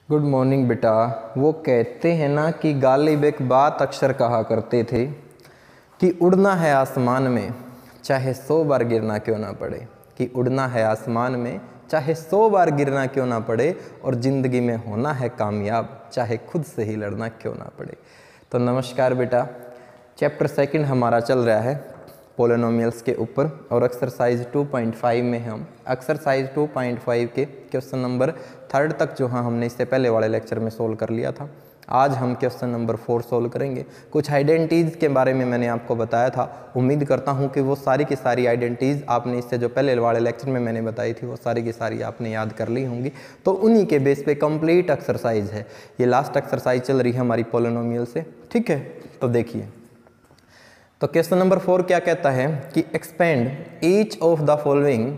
Good morning बेटा। वो कहते हैं ना कि गालिब एक बात अक्सर कहा करते थे कि उड़ना है आसमान में चाहे 100 बार गिरना क्यों ना पड़े, कि उड़ना है आसमान में चाहे 100 बार गिरना क्यों ना पड़े, और ज़िंदगी में होना है कामयाब चाहे खुद से ही लड़ना क्यों ना पड़े। तो नमस्कार बेटा, चैप्टर 2 हमारा चल रहा है पोलिनोमियल्स के ऊपर, और एक्सरसाइज 2.5 में हम एक्सरसाइज 2.5 के क्वेश्चन नंबर 3 तक जो है हमने इससे पहले वाले लेक्चर में सोल्व कर लिया था। आज हम क्वेश्चन नंबर 4 सोल्व करेंगे। कुछ आइडेंटिटीज़ के बारे में मैंने आपको बताया था, उम्मीद करता हूं कि वो सारी की सारी आइडेंटिटीज़ आपने इससे जो पहले वाले लेक्चर में मैंने बताई थी वो सारी की सारी आपने याद कर ली होंगी। तो उन्हीं के बेस पे कंप्लीट एक्सरसाइज है, ये लास्ट एक्सरसाइज चल रही है हमारी पोलिनोमियल से। ठीक है, तो देखिए, तो क्वेश्चन नंबर 4 क्या कहता है कि expand each of the following,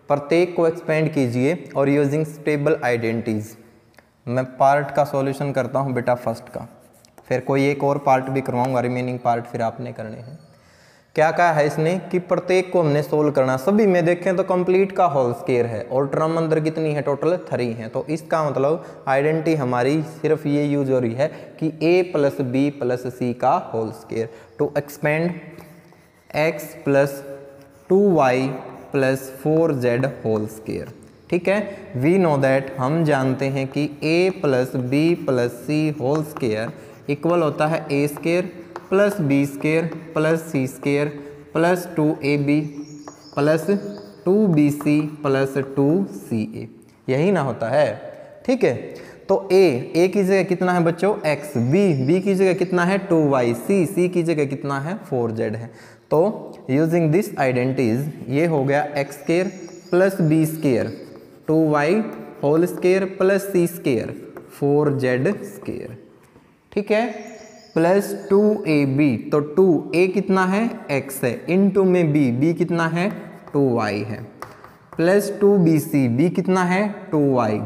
प्रत्येक को एक्सपेंड कीजिए और यूजिंग स्टेबल आइडेंटिटीज। मैं पार्ट का सॉल्यूशन करता हूं बेटा फर्स्ट का, फिर कोई एक और पार्ट भी करवाऊंगा, रिमेनिंग पार्ट फिर आपने करने हैं। क्या कहा है इसने कि प्रत्येक को हमने सोल्व करना, सभी में देखें तो कंप्लीट का होल स्क्वायर है और टर्म अंदर कितनी है, टोटल 3 है। तो इसका मतलब आइडेंटिटी हमारी सिर्फ ये यूज हो रही है कि a + b + c का whole square to expand x + 2y + 4z whole square. ठीक है, वी नो दैट, हम जानते हैं कि a + b + c whole square equal होता है a² + b² + c² + 2ab + 2bc + 2ca, यही ना होता है। ठीक है, तो a की जगह कितना है बच्चों x, b की जगह कितना है 2y, c की जगह कितना है 4z है। तो यूजिंग दिस आइडेंटिटीज ये हो गया x² + b² 2y whole square + c² 4z²। ठीक है, + 2ab, तो 2a कितना है x है, इनटू में b कितना है 2y है, + 2bc, b कितना है 2y,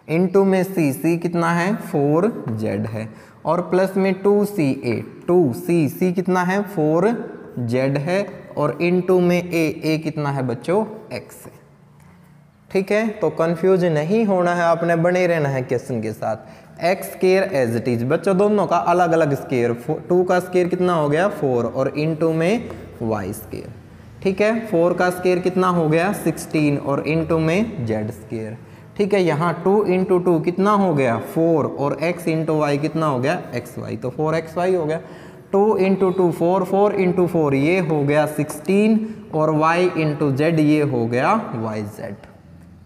इनटू में c कितना है 4z है, और प्लस में 2ca, 2c कितना है 4z है, और इनटू में a कितना है बच्चों x है। ठीक है, तो कंफ्यूज नहीं होना है, आपने बने रहना है क्वेश्चन के साथ। x² एज इट इज, बच्चों दोनों का अलग अलग स्क्वायर, 2 का स्क्वायर कितना हो गया 4, और इनटू में y²। ठीक है, 4 का स्क्वायर कितना हो गया 16, और इनटू में z²। ठीक है, यहाँ 2 × 2 कितना हो गया 4, और x × y कितना हो गया xy, तो 4xy हो गया। 2 × 2 4, 4 × 4 ये हो गया 16, और y × z ये हो गया yz।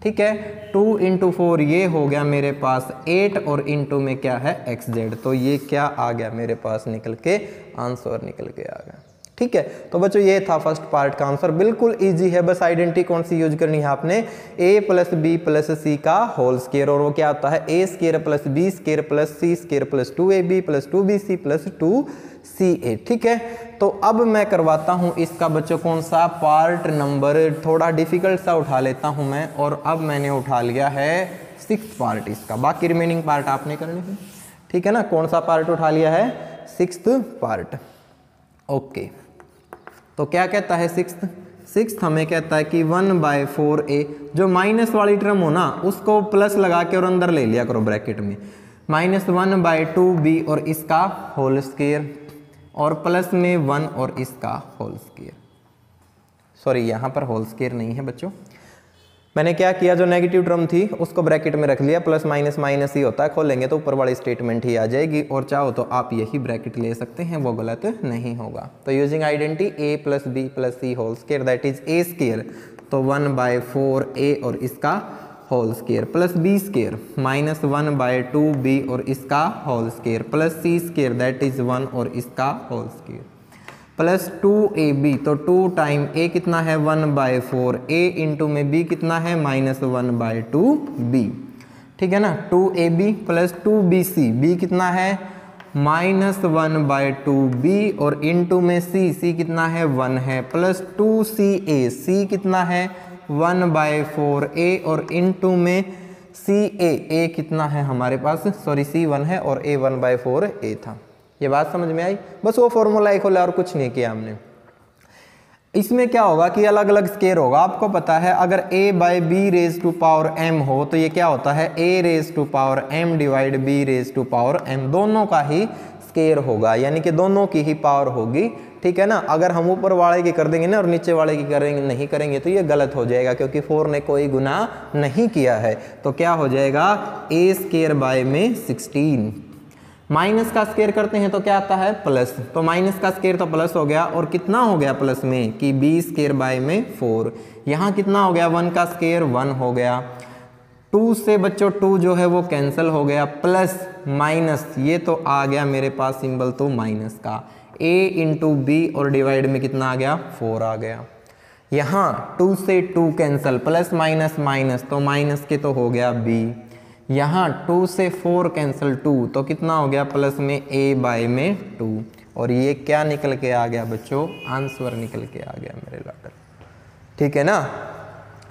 ठीक है, 2 × 4 ये हो गया मेरे पास 8, और इनटू में क्या है xz, तो ये क्या आ गया मेरे पास निकल के, आंसर निकल के आ गया। ठीक है, तो बच्चों ये था फर्स्ट पार्ट का आंसर, बिल्कुल इजी है। बस आइडेंटिटी कौन सी यूज करनी है आपने, a + b + c का होल स्क्वायर, और वो क्या होता है a² + b² + c² + 2ab + 2bc + 2ca। ठीक है, तो अब मैं करवाता हूं इसका बच्चों कौन सा पार्ट नंबर, थोड़ा डिफिकल्ट सा उठा लेता हूं मैं, और अब मैंने उठा लिया है 6th पार्ट इसका, बाकी रिमेनिंग पार्ट आपने करने हैं। ठीक है ना, कौन सा पार्ट उठा लिया है 6th पार्ट। ओके, तो क्या कहता है 6th हमें कहता है कि 1/4a, जो माइनस वाली टर्म हो ना उसको प्लस लगा के और अंदर ले लिया करो ब्रैकेट में, -1/2b और इसका होल स्क्वायर, और प्लस में 1 और इसका होल स्क्वायर। सॉरी, यहाँ पर होल स्क्वायर नहीं है बच्चों, मैंने क्या किया, जो नेगेटिव टर्म थी उसको ब्रैकेट में रख लिया, प्लस माइनस माइनस ही होता है, खोलेंगे तो ऊपर वाली स्टेटमेंट ही आ जाएगी, और चाहो तो आप यही ब्रैकेट ले सकते हैं, वो गलत नहीं होगा। तो using identity a + b + c whole square that is a², तो 1/4a और इसका होल स्क्वायर + b² -1/2b और इसका whole square + c² that is 1 और इसका होल स्क्वायर + 2ab, तो 2 टाइम a कितना है 1/4, a इंटू में b कितना है -1/2b। ठीक है ना, 2ab + 2bc, b कितना है -1/2b, और इंटू में c कितना है 1 है, + 2ca, c कितना है 1/4a, और इंटू में a कितना है हमारे पास, सॉरी c1 है और a 1/4a था। ये बात समझ में आई, बस वो फॉर्मूला ही खोला और कुछ नहीं किया हमने। इसमें क्या होगा कि अलग अलग स्केयर होगा। आपको पता है अगर a by B raise to power m हो तो ये क्या होता है a raise to power m divide b raise to power m, दोनों का ही स्केयर होगा, यानी कि दोनों की ही पावर होगी, ठीक है ना। अगर हम ऊपर वाले की कर देंगे ना और नीचे वाले की करेंगे नहीं करेंगे तो ये गलत हो जाएगा, क्योंकि 4 ने कोई गुना नहीं किया है। तो क्या हो जाएगा a स्केयर बाय में 16, माइनस का स्केयर करते हैं तो क्या आता है प्लस, तो माइनस का स्केयर तो प्लस हो गया, और कितना हो गया प्लस में कि b स्केयर बाय में 4, यहाँ कितना हो गया 1 का स्केयर 1 हो गया, 2 से बच्चों 2 जो है वो कैंसिल हो गया, प्लस माइनस ये तो आ गया मेरे पास सिंबल तो माइनस का, a इंटू बी और डिवाइड में कितना आ गया 4 आ गया, यहाँ 2 से 2 कैंसिल, प्लस माइनस माइनस तो माइनस के तो हो गया b, यहाँ 2 से 4 कैंसिल 2 तो कितना हो गया प्लस में a बाय में 2, और ये क्या निकल के आ गया बच्चों आंसर निकल के आ गया मेरे लाडल, ठीक है ना।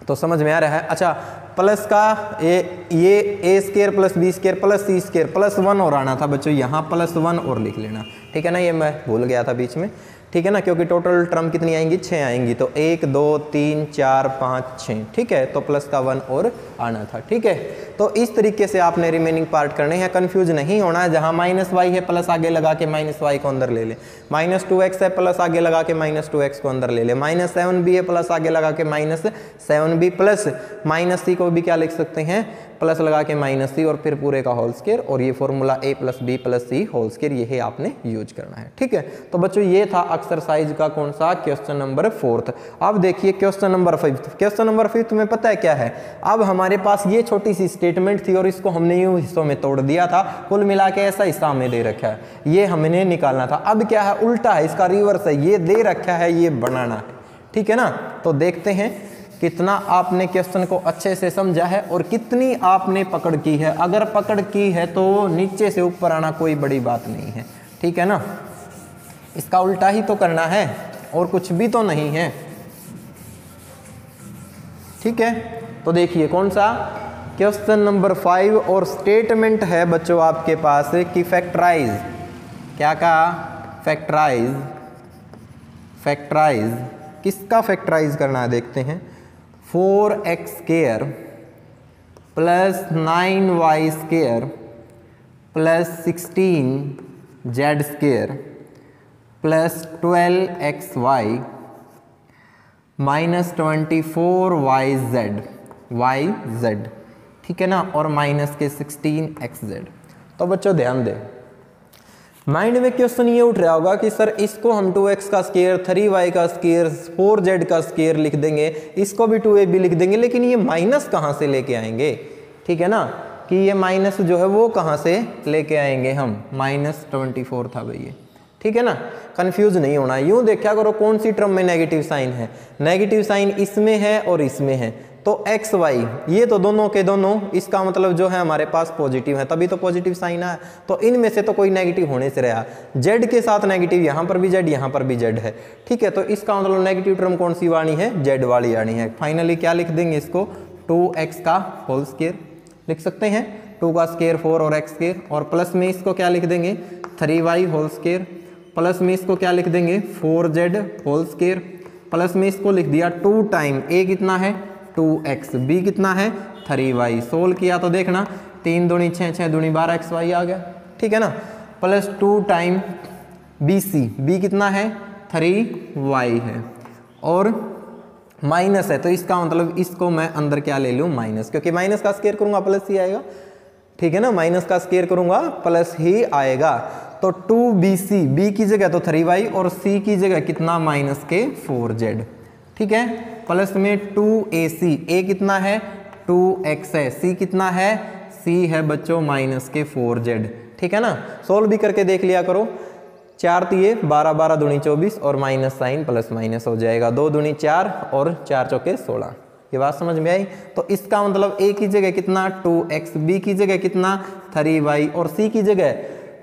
तो समझ में आ रहा है। अच्छा प्लस का ये a square plus b square plus c square plus 1 और आना था बच्चों, यहाँ प्लस 1 और लिख लेना, ठीक है ना, ये मैं भूल गया था बीच में, ठीक है ना, क्योंकि टोटल टर्म कितनी आएंगी 6 आएंगी, तो 1 2 3 4 5 6, ठीक है, तो प्लस का 1 और आना था, ठीक है। तो इस तरीके से आपने रिमेनिंग पार्ट करने हैं, कंफ्यूज नहीं होना है। जहां माइनस वाई है प्लस आगे लगा के माइनस वाई को अंदर ले ले, माइनस 2x है प्लस आगे लगा के माइनस 2x को अंदर ले ले, माइनस 7b है प्लस आगे लगा के minus 7b, plus minus c को भी क्या लिख सकते हैं प्लस लगा के माइनस सी, और फिर पूरे का होल स्क्वायर, और ये formula a plus B plus C whole square ये आपने यूज करना है, ठीक है। तो बच्चों ये था एक्सरसाइज का कौन सा क्वेश्चन नंबर 4। अब देखिए क्वेश्चन नंबर 5। क्वेश्चन नंबर 5 में पता है क्या है, अब हमारे पास ये छोटी सी स्टेटमेंट थी और इसको हमने यूं हिस्सों में तोड़ दिया था, कुल मिला के ऐसा हिस्सा हमें दे रखा है, ये हमने निकालना था। अब क्या है उल्टा है, इसका रिवर्स है, ये दे रखा है ये बनाना है, ठीक है ना। तो देखते हैं कितना आपने क्वेश्चन को अच्छे से समझा है और कितनी आपने पकड़ की है। अगर पकड़ की है तो नीचे से ऊपर आना कोई बड़ी बात नहीं है, ठीक है ना, इसका उल्टा ही तो करना है और कुछ भी तो नहीं है, ठीक है। तो देखिए कौन सा क्वेश्चन नंबर 5 और स्टेटमेंट है बच्चों आपके पास कि फैक्टराइज, क्या कहा फैक्टराइज, फैक्टराइज किसका फैक्टराइज करना है देखते हैं, 4x square plus 9y square plus 16z square plus 12xy minus 24yz, ठीक है ना, और माइनस के 16xz। तो बच्चों ध्यान दें, माइंड में क्वेश्चन ये उठ रहा होगा कि सर इसको हम 2x का स्क्वायर 3y का स्क्वायर 4z का स्क्वायर लिख देंगे, इसको भी 2ab लिख देंगे, लेकिन ये माइनस कहाँ से लेके आएंगे, ठीक है ना, कि ये माइनस जो है वो कहाँ से लेके आएंगे हम, माइनस 24 था भैया, ठीक है ना। कंफ्यूज नहीं होना, यूं देखा करो कौन सी टर्म में नेगेटिव साइन है, नेगेटिव साइन इसमें है और इसमें है, तो एक्स वाई ये तो दोनों के दोनों, इसका मतलब जो है हमारे पास पॉजिटिव है, तभी तो पॉजिटिव साइन आया, तो इनमें से तो कोई नेगेटिव होने से रहा, जेड के साथ नेगेटिव, यहाँ पर भी जेड यहाँ पर भी जेड है, ठीक है। तो इसका मतलब नेगेटिव टर्म कौन सी वाणी है, जेड वाली आनी है। फाइनली क्या लिख देंगे इसको, 2x का होल स्क्वायर लिख सकते हैं, 2 का स्क्वायर 4 और x स्क्वायर, और प्लस में इसको क्या लिख देंगे 3y होल स्क्वायर, प्लस में इसको क्या लिख देंगे 4z होल स्क्वायर, प्लस में इसको लिख दिया 2 टाइम a कितना है 2x, b कितना है 3y, सोल्व किया तो देखना 3 दूनी 6, 6 दूनी 12xy आ गया, ठीक है ना, प्लस 2 टाइम bc, b कितना है 3y है, और माइनस है तो इसका मतलब इसको मैं अंदर क्या ले लूँ माइनस, क्योंकि माइनस का स्क्वायर करूँगा प्लस ही आएगा, ठीक है ना, माइनस का स्क्वायर करूँगा प्लस ही आएगा। तो 2bc, b की जगह तो 3y और c की जगह कितना माइनस के 4z, ठीक है, प्लस में 2ac, a कितना है 2x है, c कितना है, c है बच्चों माइनस के 4z, ठीक है ना। सोल्व भी करके देख लिया करो, 4 तिये 12, 12 दूनी 24 और माइनस साइन प्लस माइनस हो जाएगा, 2 दूनी 4 और 4 चौके 16, ये बात समझ में आई। तो इसका मतलब a की जगह कितना 2x, b की जगह कितना 3y और c की जगह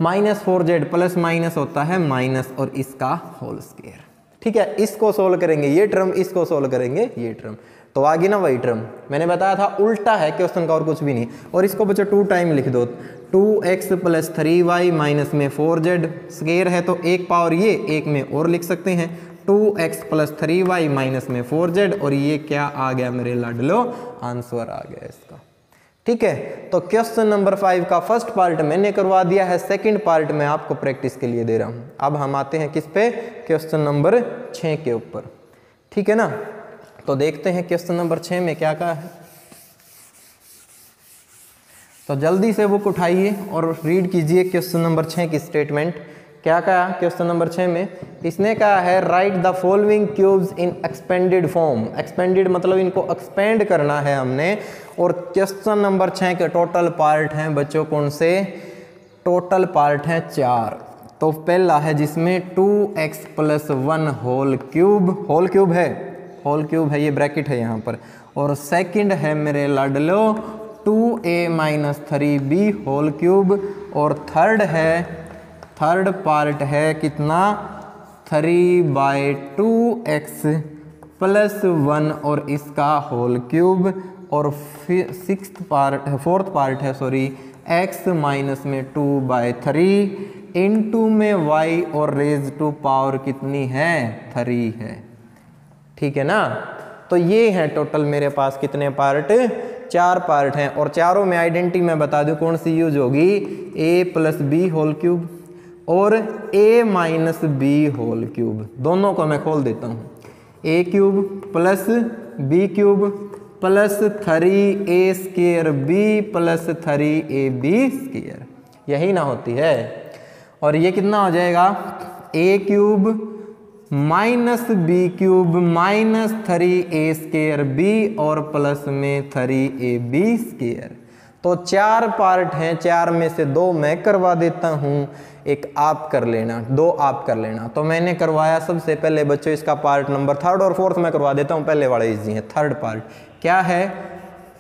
माइनस 4z, प्लस माइनस होता है माइनस और इसका होल स्क्वायर, ठीक है। इसको सोल्व करेंगे ये टर्म, इसको सोल्व करेंगे ये टर्म, तो आ गई ना वही टर्म, मैंने बताया था उल्टा है क्वेश्चन का और कुछ भी नहीं। और इसको बच्चों 2 टाइम लिख दो, 2x प्लस 3y माइनस में 4z, स्क्वायर है तो एक पावर ये एक में और लिख सकते हैं, 2x प्लस 3y माइनस में 4z, और ये क्या आ गया मेरे लाडलो, आंसर आ गया इसका। ठीक है, तो क्वेश्चन नंबर 5 का फर्स्ट पार्ट मैंने करवा दिया है, सेकंड पार्ट मैं आपको प्रैक्टिस के लिए दे रहा हूं। अब हम आते हैं किस पे, क्वेश्चन नंबर 6 के ऊपर। ठीक है ना, तो देखते हैं क्वेश्चन नंबर 6 में क्या कहा है। तो जल्दी से बुक उठाइए और रीड कीजिए क्वेश्चन नंबर 6 की स्टेटमेंट। क्या कहा क्वेश्चन नंबर 6 में, इसने कहा है right the following cubes in expanded form. Expanded मतलब इनको एक्सपेंड करना है हमने, और क्वेश्चन नंबर 6 के टोटल पार्ट हैं बच्चों कौन से, टोटल पार्ट हैं 4। तो पहला है जिसमें 2x plus 1 whole cube, whole cube है, होल क्यूब है, ये ब्रैकेट है यहाँ पर। और सेकंड है मेरे लाडलो 2a minus 3b whole cube, और थर्ड है, थर्ड पार्ट है कितना 3/2x प्लस 1 और इसका होल क्यूब, और सिक्स्थ पार्ट है, फोर्थ पार्ट है सॉरी x माइनस में 2/3 इंटू में y और रेज टू पावर कितनी है 3 है। ठीक है ना, तो ये है टोटल मेरे पास कितने पार्ट, 4 पार्ट हैं, और चारों में आइडेंटिटी मैं बता दूं कौन सी यूज होगी, a plus B whole cube और a minus B whole cube. दोनों को मैं खोल देता हूँ, a cube plus b cube plus 3a square b plus 3ab square, यही ना होती है। और ये कितना हो जाएगा, a cube minus B cube minus 3a square b और प्लस में 3ab स्क्वायर। तो 4 पार्ट हैं, 4 में से 2 मैं करवा देता हूँ, एक आप कर लेना, 2 आप कर लेना। तो मैंने करवाया सबसे पहले बच्चों इसका पार्ट नंबर 3rd और 4th मैं करवा देता हूँ, पहले वाला इजी है। थर्ड पार्ट क्या है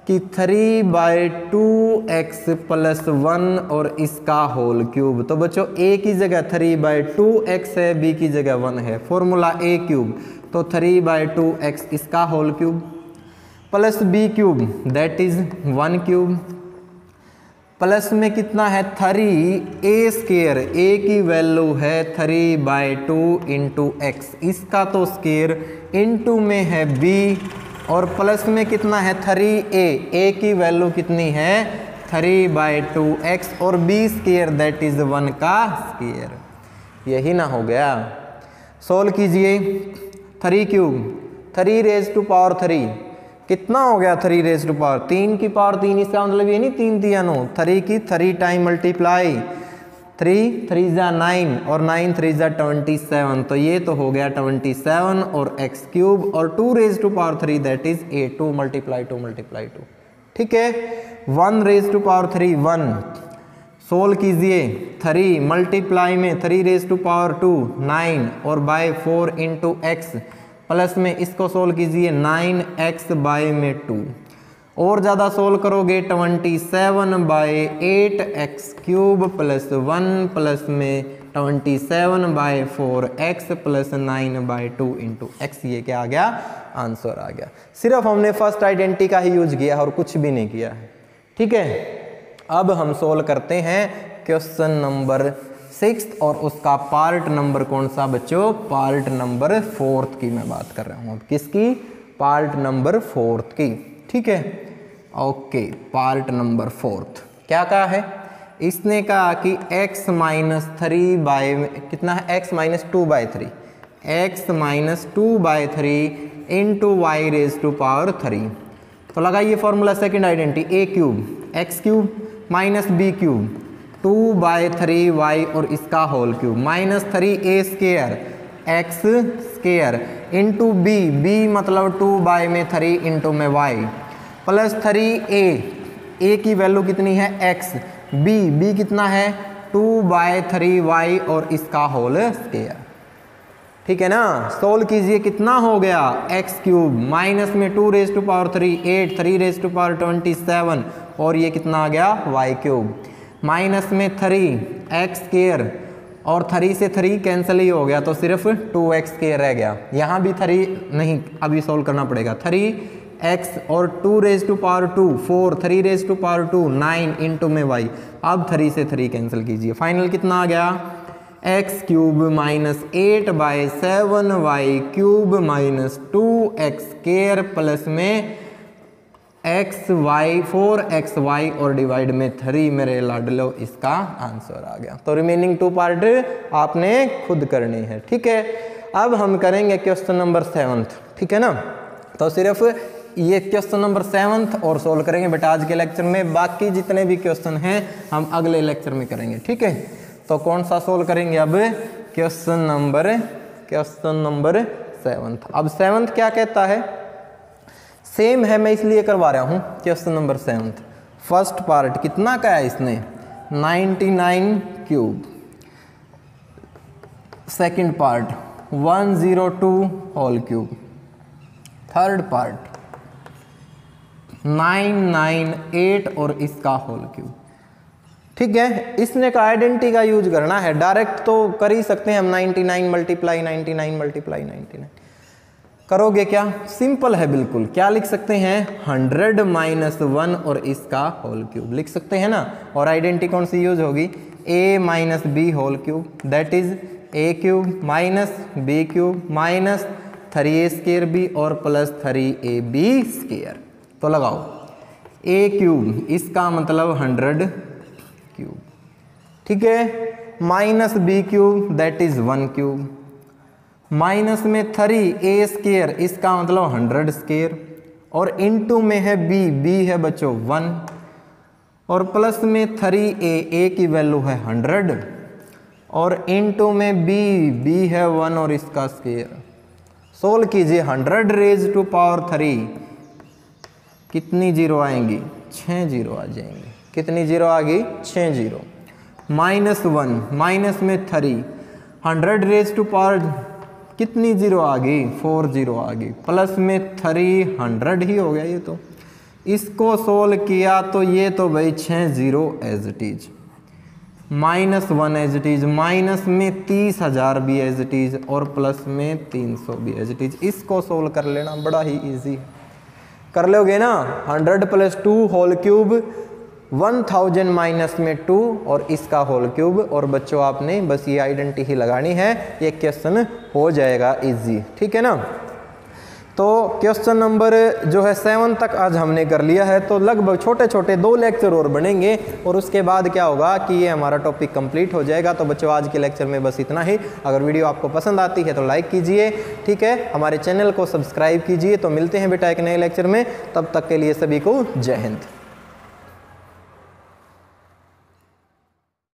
कि 3/2x प्लस 1 और इसका होल क्यूब। तो बच्चों a की जगह 3/2x है, b की जगह 1 है, फॉर्मूला a क्यूब, तो 3/2x इसका whole cube plus b cube that is 1 cube, plus में कितना है 3a स्क्वायर, a की वैल्यू है 3/2 इंटू एक्स, इसका तो स्क्वायर इंटू में है b, और प्लस में कितना है 3a की वैल्यू कितनी है 3/2x और b स्क्वायर दैट इज 1 का स्क्वायर, यही ना हो गया। सोल्व कीजिए, 3 क्यूब 3 रेज टू पावर 3 कितना हो गया, 3 रेज टू पावर 3 की पावर 3, इसका मतलब ये नहीं 3 3 9, 3 की 3 टाइम मल्टीप्लाई, 3 3 जा 9 और 9 3 जा 27, तो ये तो हो गया 27 और x क्यूब, और 2 raise to power 3 that is 8, 2 multiply 2 multiply 2। ठीक है, 1 रेज टू पावर 3 1, सोल्व कीजिए, 3 मल्टीप्लाई में 3 रेज टू पावर 2 9 और बाय 4 इंटू एक्स, प्लस में इसको सोल्व कीजिए 9x बाय में 2, और ज़्यादा सोल्व करोगे 27/8x क्यूब प्लस 1 प्लस में 27/4x प्लस 9/2 इंटू एक्स, ये क्या आ गया, आंसर आ गया। सिर्फ हमने फर्स्ट आइडेंटिटी का ही यूज किया और कुछ भी नहीं किया है। ठीक है, अब हम सोल्व करते हैं क्वेश्चन नंबर 6 और उसका पार्ट नंबर कौन सा बच्चों, पार्ट नंबर 4th की मैं बात कर रहा हूँ। अब किसकी, पार्ट नंबर 4th की। ठीक है, ओके, पार्ट नंबर 4th क्या कहा है, इसने कहा कि x माइनस 3 बाय कितना है, x minus 2/3, x minus 2/3 into Y raise to power 3। तो लगाइए formula second identity, a cube x cube minus b cube 2/3y और इसका whole cube minus 3a square x square into b मतलब 2 में 3 into में y plus 3a की value कितनी है x, b कितना है 2/3y और इसका होल स्क्वायर। ठीक है ना, सोल्व कीजिए, कितना हो गया x क्यूब माइनस में 2 raise to power 3 8 3 raise to power 27 और ये कितना आ गया y क्यूब माइनस में 3x स्क्वायर और 3 से 3 कैंसिल ही हो गया तो सिर्फ 2x स्क्वायर रह गया। यहाँ भी 3 नहीं, अभी सोल्व करना पड़ेगा, 3x और 2 raise to power 2 4 3 raise to power 2 9 into में y। अब 3 से 3 कैंसिल कीजिए, फाइनल कितना आ गया x cube minus 8/7y cube minus 2x square plus में4xy और डिवाइड में 3 मेरे लाडलो, इसका आंसर आ गया। तो रिमेनिंग 2 पार्ट आपने खुद करनी है, ठीक है। अब हम करेंगे क्वेश्चन नंबर 7, ठीक है ना। तो सिर्फ ये क्वेश्चन नंबर 7 और सोल्व करेंगे बेटा आज के लेक्चर में, बाकी जितने भी क्वेश्चन हैं हम अगले लेक्चर में करेंगे, ठीक है। तो कौन सा सोल्व करेंगे अब, क्वेश्चन नंबर 7। अब 7 क्या कहता है, सेम है, मैं इसलिए करवा रहा हूँ क्वेश्चन नंबर 7। फर्स्ट पार्ट कितना का है इसने, 99 cube. Second part 102 whole cube. Third part 998 और इसका होल क्यूब, ठीक है। इसने का आइडेंटिटी का यूज करना है, डायरेक्ट तो कर ही सकते हैं हम 99 मल्टीप्लाई 99 करोगे क्या, सिंपल है बिल्कुल। क्या लिख सकते हैं, 100 माइनस 1 और इसका होल क्यूब लिख सकते हैं ना। और आइडेंटिटी कौन सी यूज होगी, a minus B whole cube, that is a cube minus b cube minus 3a square b और प्लस 3ab स्क्वायर। तो लगाओ a क्यूब, इसका मतलब 100 क्यूब, ठीक है, minus b cube that is 1 cube, minus में 3a स्क्वायर, इसका मतलब 100 स्क्वायर, और इनटू में है b है बच्चों 1, और प्लस में 3a की वैल्यू है 100, और इनटू में b है 1 और इसका स्क्वायर। सोल्व कीजिए, 100 रेज टू पावर 3, कितनी जीरो आएंगी, 6 जीरो आ जाएंगी। कितनी जीरो आ गई, 6 जीरो। माइनस 1, माइनस में 3, 100 रेज टू पावर कितनी जीरो आ गई, 4 जीरो आ गई, प्लस में 300 ही हो गया ये तो। इसको सोल्व किया तो ये तो भाई 6 zero as it is, minus 1 as it is, minus में 30,000 भी एज इट इज, और प्लस में 300 भी एज इट इज। इसको सोल्व कर लेना, बड़ा ही इजी कर लोगे ना। 100 प्लस 2 होल क्यूब, 1000 माइनस में 2 और इसका होल क्यूब, और बच्चों आपने बस ये आइडेंटिटी लगानी है, ये क्वेश्चन हो जाएगा इजी, ठीक है ना। तो क्वेश्चन नंबर जो है 7 तक आज हमने कर लिया है। तो लगभग छोटे छोटे 2 लेक्चर और बनेंगे, और उसके बाद क्या होगा कि ये हमारा टॉपिक कंप्लीट हो जाएगा। तो बच्चों आज के लेक्चर में बस इतना ही। अगर वीडियो आपको पसंद आती है तो लाइक कीजिए, ठीक है, हमारे चैनल को सब्सक्राइब कीजिए। तो मिलते हैं बेटा एक नए लेक्चर में, तब तक के लिए सभी को जय हिंद।